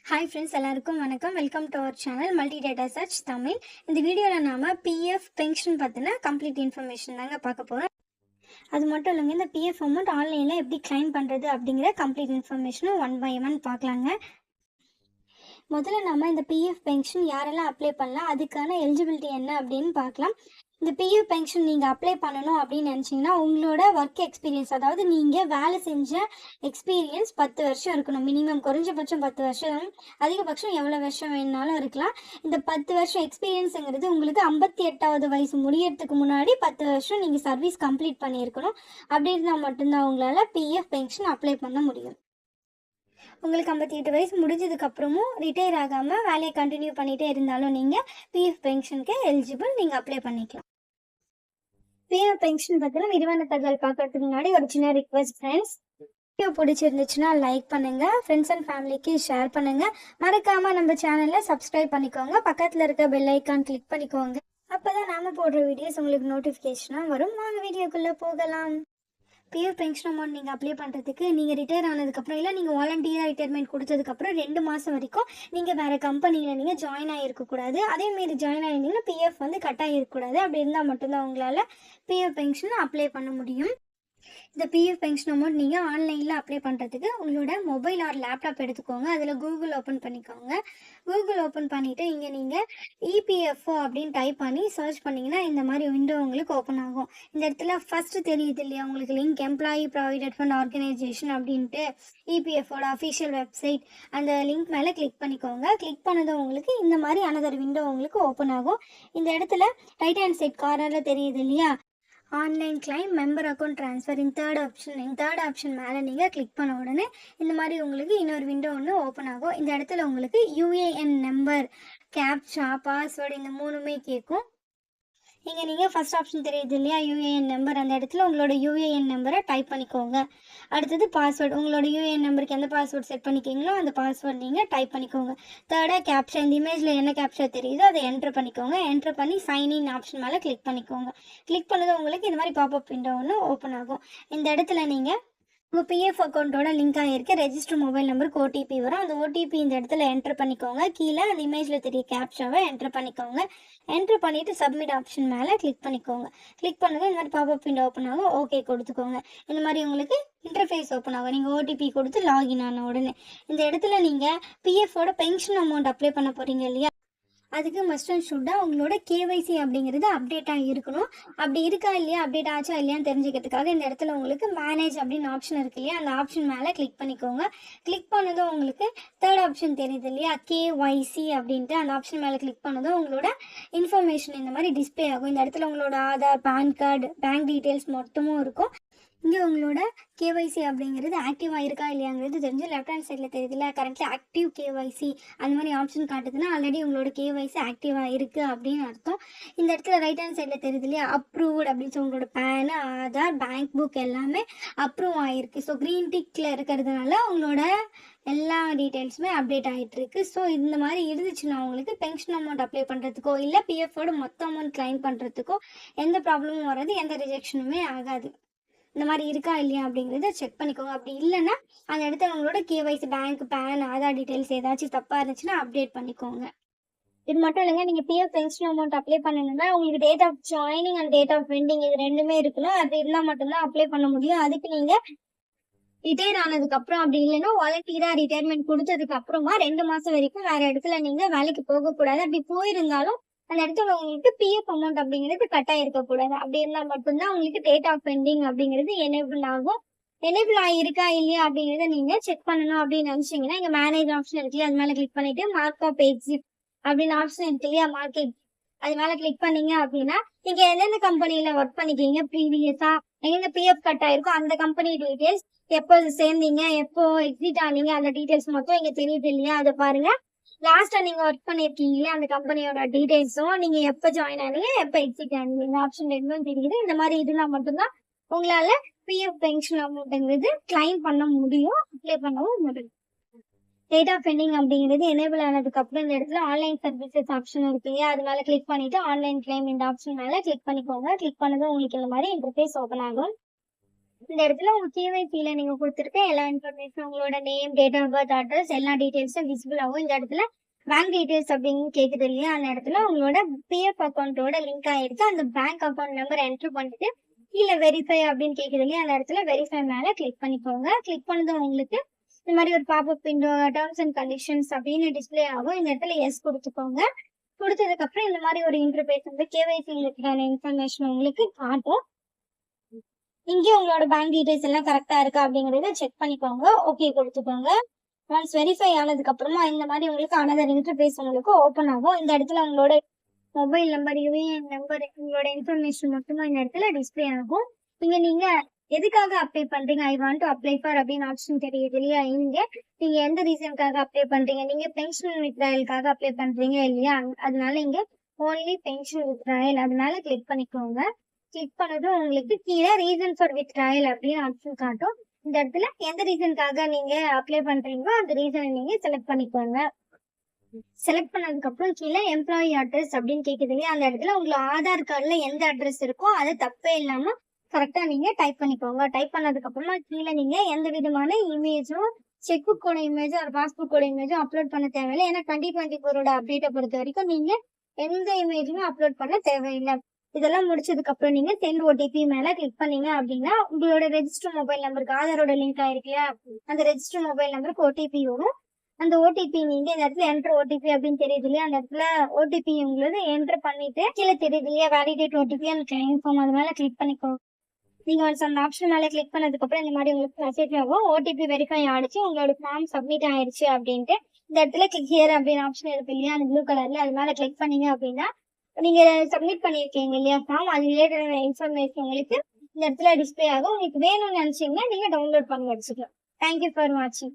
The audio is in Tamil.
ஹாய் ஃப்ரெண்ட்ஸ், எல்லாருக்கும் வணக்கம். Welcome to our channel multi data search Tamil. இந்த வீடியோவில் நாம் பிஎஃப் பென்ஷன் பற்றின கம்ப்ளீட் இன்ஃபர்மேஷன் தாங்க பார்க்க போகிறோம். அது மட்டும் இல்லைங்க, இந்த பிஎஃப் அமௌண்ட் ஆன்லைனில் எப்படி கிளைம் பண்ணுறது அப்படிங்கிற கம்ப்ளீட் இன்ஃபர்மேஷனும் ஒன் பை ஒன் பார்க்கலாங்க. முதல்ல நம்ம இந்த பிஎஃப் பென்ஷன் யாரெல்லாம் அப்ளை பண்ணலாம், அதுக்கான எலிஜிபிலிட்டி என்ன அப்படின்னு பார்க்கலாம். இந்த பிஎஃப் பென்ஷன் நீங்கள் அப்ளை பண்ணணும் அப்படின்னு நினச்சிங்கன்னா உங்களோட ஒர்க் எக்ஸ்பீரியன்ஸ், அதாவது நீங்கள் வேலை செஞ்ச எக்ஸ்பீரியன்ஸ் 10 வருஷம் இருக்கணும். மினிமம் குறைஞ்சபட்சம் 10 வருஷம், அதிகபட்சம் எவ்வளோ வருஷம் வேணுனாலும் இருக்கலாம். இந்த 10 வருஷம் எக்ஸ்பீரியன்ஸுங்கிறது உங்களுக்கு 58வது வயசு முடியறதுக்கு முன்னாடி 10 வருஷம் நீங்கள் சர்வீஸ் கம்ப்ளீட் பண்ணியிருக்கணும். அப்படி இருந்தால் மட்டும்தான் உங்களால் பிஎஃப் பென்ஷன் அப்ளை பண்ண முடியும். உங்களுக்கு 58 வயசு முடிஞ்சதுக்கப்புறமும் ரிட்டையர் ஆகாமல் வேலையை கண்டினியூ பண்ணிகிட்டே இருந்தாலும் நீங்கள் பிஎஃப் பென்ஷனுக்கு எலிஜிபிள், நீங்கள் அப்ளை பண்ணிக்கலாம். பிஎஃப் பென்ஷன் பற்றின விரிவான தகவல் பார்க்கறதுக்கு முன்னாடி ஒரு சின்ன ரிக்வெஸ்ட் ஃப்ரெண்ட்ஸ், வீடியோ பிடிச்சிருந்துச்சுன்னா லைக் பண்ணுங்கள், ஃப்ரெண்ட்ஸ் அண்ட் ஃபேமிலிக்கு ஷேர் பண்ணுங்கள், மறக்காமல் நம்ம சேனலில் சப்ஸ்கிரைப் பண்ணிக்கோங்க, பக்கத்தில் இருக்க பெல் ஐக்கான் கிளிக் பண்ணிக்கோங்க. அப்போ தான் நாம் போடுற வீடியோஸ் உங்களுக்கு நோட்டிஃபிகேஷனாக வரும். வாங்க வீடியோக்குள்ளே போகலாம். பிஎஃப் பென்ஷன் அமௌண்ட் நீங்கள் அப்ளை பண்ணுறதுக்கு நீங்கள் ரிட்டையர் ஆனதுக்கப்புறம், இல்லை நீங்கள் வாலண்டியராக ரிட்டையர்மெண்ட் கொடுத்ததுக்கப்புறம் 2 மாதம் வரைக்கும் நீங்கள் வேறு கம்பெனியில் நீங்கள் ஜாயின் ஆகிருக்கக்கூடாது. அதேமாரி ஜாயின் ஆகிருந்தீங்கன்னா பிஎஃப் கட் ஆகிருக்கக்கூடாது. அப்படி இருந்தால் மட்டும்தான் உங்களால் பிஎஃப் பென்ஷன் அப்ளை பண்ண முடியும். இந்த பிஎஃப் பென்ஷன் அமௌண்ட் நீங்கள் ஆன்லைனில் அப்ளை பண்ணுறதுக்கு உங்களோட மொபைல் ஆர் லேப்டாப் எடுத்துக்கோங்க. அதில் கூகுள் ஓப்பன் பண்ணிக்கோங்க. கூகுள் ஓப்பன் பண்ணிவிட்டு இங்கே நீங்கள் இபிஎஃப்ஓ அப்படின்னு டைப் பண்ணி சர்ச் பண்ணிங்கன்னா இந்த மாதிரி விண்டோ உங்களுக்கு ஓப்பன் ஆகும். இந்த இடத்துல ஃபஸ்ட்டு தெரியுது இல்லையா உங்களுக்கு link, employee provident fund organisation அப்படின்ட்டு இபிஎஃப்ஓட அஃபிஷியல் வெப்சைட். அந்த லிங்க் மேலே கிளிக் பண்ணிக்கோங்க. கிளிக் பண்ணதும் உங்களுக்கு இந்த மாதிரி அனதர் விண்டோ உங்களுக்கு ஓப்பன் ஆகும். இந்த இடத்துல ரைட் ஹேண்ட் சைட் கார்னரில் தெரியுது இல்லையா, online claim member account transfer, இந்த தேர்ட் ஆப்ஷன் மேலே நீங்கள் கிளிக் பண்ண உடனே இந்த மாதிரி உங்களுக்கு இன்னொரு விண்டோ ஒன்று ஓப்பன் ஆகும். இந்த இடத்துல உங்களுக்கு யூஏஎன் நம்பர், கேப்சா, பாஸ்வேர்டு இந்த 3மே கேட்கும். இங்கே நீங்கள் ஃபஸ்ட் ஆப்ஷன் தெரியுது இல்லையா, யூஏஎன் நம்பர், அந்த இடத்துல உங்களோட யூஏஎன் நம்பரை டைப் பண்ணிக்கோங்க. அடுத்தது பாஸ்வேர்டு, உங்களோட யூஏஎன் நம்பருக்கு எந்த பாஸ்வேர்டு செட் பண்ணிக்கிங்களோ அந்த பாஸ்வேர்டு நீங்கள் டைப் பண்ணிக்கோங்க. தேர்டாக கேப்சா, இந்த இமேஜில் என்ன கேப்சா தெரியுதோ அதை என்ட்ரு பண்ணிக்கோங்க. என்ட்ரு பண்ணி சைன் இன் ஆப்ஷன் மேலே கிளிக் பண்ணிக்கோங்க. கிளிக் பண்ணது உங்களுக்கு இந்த மாதிரி பாப்அப் விண்டோ ஒன்று ஓப்பன் ஆகும். இந்த இடத்துல நீங்கள் உங்கள் பிஎஃப் அக்கௌண்ட்டோட லிங்க் ஆகிருக்கு ரெஜிஸ்டர் மொபைல் நம்பருக்கு ஓடிபி வரும். அந்த ஓடிபி இந்த இடத்துல என்ட்ரு பண்ணிக்கோங்க. கீழே அந்த இமேஜில் தெரிய கேப்சாவை என்ட்ரு பண்ணிக்கோங்க. என்ட்ரு பண்ணிவிட்டு சப்மிட் ஆப்ஷன் மேலே கிளிக் பண்ணிக்கோங்க. கிளிக் பண்ணது இந்த மாதிரி பாப்அப் விண்டோ ஓப்பன் ஆகும். ஓகே கொடுத்துக்கோங்க. இந்த மாதிரி உங்களுக்கு இன்டர்ஃபேஸ் ஓப்பன் ஆகும். நீங்கள் ஓடிபி கொடுத்து லாகின் ஆன உடனே இந்த இடத்துல நீங்கள் பிஎஃபோட பென்ஷன் அமௌண்ட் அப்ளை பண்ண போகிறீங்க இல்லையா, அதுக்கு மஸ்ட் அண்ட் ஷுட்டாக உங்களோட கேவைசி அப்படிங்கிறது அப்டேட்டாக இருக்கணும். அப்படி இருக்கா இல்லையா, அப்டேட் ஆச்சா இல்லையான்னு தெரிஞ்சுக்கிறதுக்காக இந்த இடத்துல உங்களுக்கு மேனேஜ் அப்படின்னு ஆப்ஷன் இருக்கு இல்லையா, அந்த ஆப்ஷன் மேலே கிளிக் பண்ணிக்கோங்க. கிளிக் பண்ணதும் உங்களுக்கு தேர்ட் ஆப்ஷன் தெரியுது இல்லையா, கேஒய்சி அப்படின்ட்டு, அந்த ஆப்ஷன் மேலே கிளிக் பண்ணதும் உங்களோட இன்ஃபர்மேஷன் இந்த மாதிரி டிஸ்பிளே ஆகும். இந்த இடத்துல உங்களோட Aadhaar, pan card, bank details மொத்தமும் இருக்கும். இங்கே உங்களோட கேஒய்சி அப்படிங்கிறது ஆக்டிவாக இருக்கா இல்லையாங்கிறது தெரிஞ்சு லெஃப்ட் ஹேண்ட் சைடில் தெரியுதுல்ல, கரெக்டாக ஆக்டிவ் கேஒய்சி அந்த மாதிரி ஆப்ஷன் காட்டுதுன்னா ஆல்ரெடி உங்களோட கேஒய்சி ஆக்டிவாக இருக்குது அப்படின்னு அர்த்தம். இந்த இடத்துல ரைட் ஹேண்ட் சைடில் தெரியுது இல்லையா, அப்ரூவ்டு அப்படின்னு சொல்லி உங்களோட பேனு, ஆதார், பேங்க் புக் எல்லாமே அப்ரூவ் ஆகிருக்கு. ஸோ க்ரீன் டிக்கில் இருக்கிறதுனால உங்களோட எல்லா டீட்டெயில்ஸுமே அப்டேட் ஆகிட்டு இருக்கு. ஸோ இந்த மாதிரி இருந்துச்சுன்னா உங்களுக்கு பென்ஷன் அமௌண்ட் அப்ளை பண்ணுறதுக்கோ இல்லை பிஎஃபோட மொத்த அமௌண்ட் கிளைம் பண்ணுறதுக்கோ எந்த ப்ராப்ளமும் வராது, எந்த ரிஜெக்ஷனுமே ஆகாது. இந்த மாதிரி இருக்கா இல்லையா அப்படிங்கிறத செக் பண்ணிக்கோங்க. அப்படி இல்லைன்னா அந்த இடத்துல உங்களோட KYC, bank, pan, Aadhaar details ஏதாச்சும் தப்பாக இருந்துச்சுன்னா அப்டேட் பண்ணிக்கோங்க. இது மட்டும் இல்லைங்க, நீங்கள் பிஎஃப் பென்ஷன் அமௌண்ட் அப்ளை பண்ணணும்னா உங்களுக்கு date of joining and date of ending இது 2மே இருக்கணும். அது இருந்தால் மட்டும்தான் அப்ளை பண்ண முடியும். அதுக்கு நீங்கள் ரிட்டையர் ஆனதுக்கப்புறம், அப்படி இல்லைன்னா வாலண்டியராக ரிட்டையர்மெண்ட் கொடுத்ததுக்கு அப்புறமா 2 மாதம் வரைக்கும் வேறு இடத்துல நீங்கள் வேலைக்கு போகக்கூடாது. அப்படி போயிருந்தாலும் அந்த இடத்துல உங்களுக்கு பிஎஃப் அமௌண்ட் அப்படிங்கிறது கட்டாயம் இருக்கக்கூடாது. அப்படி இருந்தால் மட்டும்தான் உங்களுக்கு டேட் ஆஃப் பெண்டிங் அப்படிங்கிறது எனேபிள் ஆகும். எனேபிள் ஆகிருக்கா இல்லையா அப்படிங்கிறத நீங்கள் செக் பண்ணணும் அப்படின்னு நினச்சிங்கன்னா இங்கே மேனேஜ் ஆப்ஷன் இருக்கு, அது மேலே கிளிக் பண்ணிவிட்டு மார்க் ஆஃப் எக்ஸிட் அப்படின்னு ஆப்ஷன் இருக்கு இல்லையா, மார்க்கெட், அது மேலே கிளிக் பண்ணீங்க அப்படின்னா நீங்கள் எந்தெந்த கம்பெனியில் ஒர்க் பண்ணிக்கிறீங்க, ப்ரீவியஸாக எங்கெங்க பிஎஃப் கட் ஆயிருக்கோ அந்த கம்பெனி டீட்டெயில்ஸ், எப்போ சேர்ந்தீங்க, எப்போ எக்ஸிட் ஆனீங்க, அந்த டீட்டெயில்ஸ் மொத்தம் இங்கே தெரியுது இல்லையா, அதை பாருங்கள். லாஸ்டா நீங்க ஒர்க் பண்ணிருக்கீங்களே அந்த கம்பெனியோட டீடைல்ஸும், நீங்க எப்ப ஜாயின் ஆனீங்க, எப்ப எக்ஸிட் ஆனீங்க, இந்த ஆப்ஷன் 2ம் தெரியுது. இந்த மாதிரி இருந்தா மட்டும்தான் உங்களால பிஎஃப் பென்ஷன் அமௌண்ட்ங்கிறது கிளைம் பண்ண முடியும், அப்ளை பண்ணவும் முடியும். டேட் ஆஃப் பெண்டிங் அப்படிங்கிறது எனேபிள் ஆனதுக்கு அப்புறம் இந்த இடத்துல ஆன்லைன் சர்வீசஸ் ஆப்ஷன் இருக்கு, அது மேல கிளிக் பண்ணிட்டு ஆன்லைன் கிளைம் இந்த ஆப்ஷன் மேல கிளிக் பண்ணிக்கோங்க. கிளிக் பண்ணதும் உங்களுக்கு இந்த மாதிரி இன்டர்ஃபேஸ் ஓப்பன் ஆகும். இந்த இடத்துல உங்க கேஒய்சில நீங்க கொடுத்துருக்க எல்லா இன்ஃபர்மேஷன், உங்களோட name, date of birth, address எல்லா டீடைல்ஸும் விசிபிள் ஆகும். இந்த இடத்துல பேங்க் டீடைல்ஸ் அப்படின்னு கேக்குது இல்லையா, அந்த இடத்துல உங்களோட பிஎஃப் அக்கௌண்ட்டோட லிங்க் ஆயிருக்கு. அந்த பேங்க் அக்கௌண்ட் நம்பர் என்டர் பண்ணிட்டு கீழே வெரிஃபை அப்படின்னு கேக்குது இல்லையா, அந்த இடத்துல வெரிஃபை மேல கிளிக் பண்ணிக்கோங்க. கிளிக் பண்ணதும் உங்களுக்கு இந்த மாதிரி ஒரு pop-up window, terms and conditions அப்படின்னு டிஸ்பிளே ஆகும். இந்த இடத்துல எஸ் கொடுத்துக்கோங்க. கொடுத்ததுக்கு அப்புறம் இந்த மாதிரி ஒரு இன்டர்ஃபேஸ் வந்து கேஒய்சி இருக்கிற இன்ஃபர்மேஷன் உங்களுக்கு காட்டும். இங்கே உங்களோட பேங்க் டீடைல்ஸ் எல்லாம் கரெக்டா இருக்கா அப்படிங்கறத செக் பண்ணிக்கோங்க. ஓகே கொடுத்துக்கோங்க. ஒன்ஸ் வெரிஃபை ஆனதுக்கு அப்புறமா இந்த மாதிரி உங்களுக்கு அனதர் இன்டர்ஃபேஸ் உங்களுக்கு ஓப்பன் ஆகும். இந்த இடத்துல உங்களோட மொபைல் நம்பர், யூஏஎன் நம்பர், உங்களோட இன்ஃபர்மேஷன் மட்டுமா இந்த இடத்துல டிஸ்பிளே ஆகும். நீங்க எதுக்காக அப்ளை பண்றீங்க, I want to apply for அப்படின்னு ஆப்ஷன் தெரியுது இல்லையா, நீங்க எந்த ரீசனுக்காக அப்ளை பண்றீங்க, நீங்க பென்ஷன் வித்ட்ராயலுக்காக அப்ளை பண்றீங்க இல்லையா, அதனால இங்க ஓன்லி பென்ஷன் வித்ட்ராயல் அதனால கிளிக் பண்ணிக்கோங்க. கிளிக் பண்ணதும் உங்களுக்கு கீழே ரீசன் ஃபார் வித்ட்ராயல் அப்படின்னு ஆப்ஷன் காட்டும். இந்த இடத்துல எந்த ரீசனுக்காக நீங்க அப்ளை பண்றீங்களோ அந்த ரீசனை நீங்க செலக்ட் பண்ணிக்கோங்க. செலக்ட் பண்ணதுக்கு அப்புறம் கீழே எம்ப்ளாயி அட்ரஸ் அப்படின்னு கேக்குது இல்லையா, அந்த இடத்துல உங்களுக்கு ஆதார் கார்டுல எந்த அட்ரஸ் இருக்கோ அது தப்பே இல்லாம கரெக்டா நீங்க டைப் பண்ணிக்கோங்க. டைப் பண்ணதுக்கு அப்புறமா கீழே நீங்க எந்த விதமான இமேஜும், செக் புக்கோட இமேஜும் ஒரு பாஸ்புக்கோட இமேஜும் அப்லோட் பண்ண தேவையில்லை. ஏன்னா 2024 அப்டேட்டை பொறுத்த வரைக்கும் நீங்க எந்த இமேஜுமே அப்லோட் பண்ண தேவையில்லை. இதெல்லாம் முடிச்சதுக்கு அப்புறம் நீங்க சென்ட் ஓடிபி மேல கிளிக் பண்ணீங்க அப்படின்னா உங்களோட ரெஜிஸ்டர் மொபைல் நம்பருக்கு ஆதாரோட லிங்க் ஆயிருக்குல்ல, அந்த ரெஜிஸ்டர் மொபைல் நம்பருக்கு ஓடிபி வரும். அந்த ஓடிபி நீங்க இந்த இடத்துல என்டர் ஓடிபி அப்படின்னு தெரியுது இல்லையா, அந்த இடத்துல ஓடிபி உங்களுக்கு என்டர் பண்ணிட்டு கீழே தெரியுது இல்லையா வேலிடேட் ஓடிபி அந்த கிளைம் ஃபார்ம், அது மேல கிளிக் பண்ணிக்கோ. நீங்க ஒன்ஸ் அந்த ஆப்ஷன் மேல கிளிக் பண்ணதுக்கு அப்புறம் இந்த மாதிரி உங்களுக்கு மெசேஜ் ஆகும், ஓடிபி வெரிஃபை ஆயிடுச்சு, உங்களோட ஃபார்ம் சப்மிட் ஆயிடுச்சு அப்படின்ட்டு. இந்த இடத்துல கிளிக் ஹியர் அப்படின்னு ஆப்ஷன் இருக்கு இல்லையா, அந்த ப்ளூ கலர்ல, அது மேல கிளிக் பண்ணீங்க அப்படின்னா நீங்க சப்மிட் பண்ணிருக்கீங்க இல்லையா ஃபார்ம், அது ரிலேட்டட் இன்ஃபர்மேஷன் உங்களுக்கு இந்த இடத்துல டிஸ்பிளே ஆகும். உங்களுக்கு வேணும்னு நினைச்சீங்கன்னா நீங்க டவுன்லோட் பண்ணி வச்சுக்கலாம். தேங்க்யூ ஃபார் வாட்சிங்.